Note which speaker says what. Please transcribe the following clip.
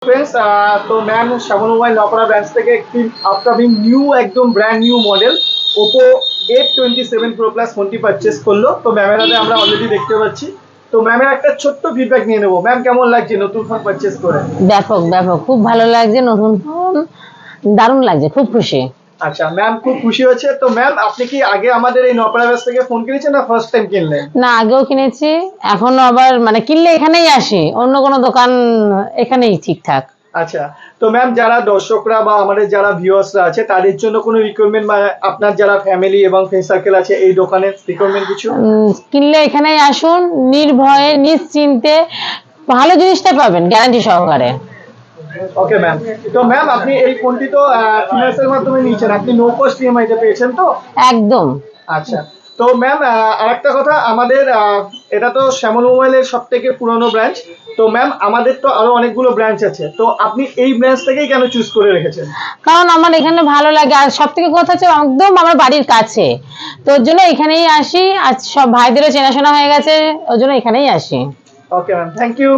Speaker 1: Friends तो ma'am শ্যামল mobile নপাড়া branch থেকে একটি আপকামিং নিউ একদম brand new model Oppo A27 Pro Plus ফোনটি পারচেস করলো। তো ম্যামের হাতে আমরা অলরেডি দেখতে পাচ্ছি। তো ম্যামের একটা ছোট্ট ফিডব্যাক নিয়ে নেবো। ম্যাম কেমন লাগছে নতুন ফোন পারচেস করে?
Speaker 2: ব্যাপক ব্যাপক খুব ভালো লাগছে, নতুন ফোন দারুণ লাগছে, খুব খুশি।
Speaker 1: আচ্ছা ম্যাম খুব খুশি হয়েছে। তো ম্যাম আপনি কি আগে আমাদের এই নপাড়া ব্রাঞ্চ থেকে ফোন কিনেছেন না ফার্স্ট টাইম কিনলেন?
Speaker 2: না, আগেও কিনেছি, এখনো আবার মানে কিনলে এখানেই আসি, অন্য কোনো দোকান এখানেই ঠিকঠাক।
Speaker 1: আচ্ছা তো ম্যাম যারা দর্শকরা বা আমাদের যারা ভিউয়ার্সরা আছে তাদের জন্য কোনো রিকোয়ারমেন্ট বা আপনার যারা ফ্যামিলি এবং ফ্রেন্ড সার্কেল আছে এই দোকানের রিকোয়ারমেন্ট কিছু?
Speaker 2: কিনলে এখানেই আসুন, নির্ভয়ে নিশ্চিন্তে ভালো জিনিসটা পাবেন গ্যারান্টি সহকারে।
Speaker 1: Okay ma'am. তো ম্যাম আপনি এই ফোনটি তো ফিনান্সের মাধ্যমে নিয়েছেন, আপনি নো কস্ট ইএমআই তে পেয়েছেন তো?
Speaker 2: একদম।
Speaker 1: আচ্ছা তো ম্যাম আরেকটা কথা, আমাদের এটা তো শ্যামল মোবাইলের সব থেকে পুরনো ব্রাঞ্চ। তো ম্যাম আমাদের তো আরো অনেকগুলো ব্রাঞ্চ আছে, তো আপনি এই ব্রাঞ্চ থেকেই কেন চুজ করে রেখেছেন?
Speaker 2: কারণ আমার এখানে ভালো লাগে, আর সব থেকে কথা হচ্ছে একদম আমার বাড়ির কাছে, তো ওর জন্য এখানেই আসি। আর সব ভাইদেরও চেনাশোনা হয়ে গেছে, ওর জন্য এখানেই আসি।
Speaker 1: Okay ma'am, thank you.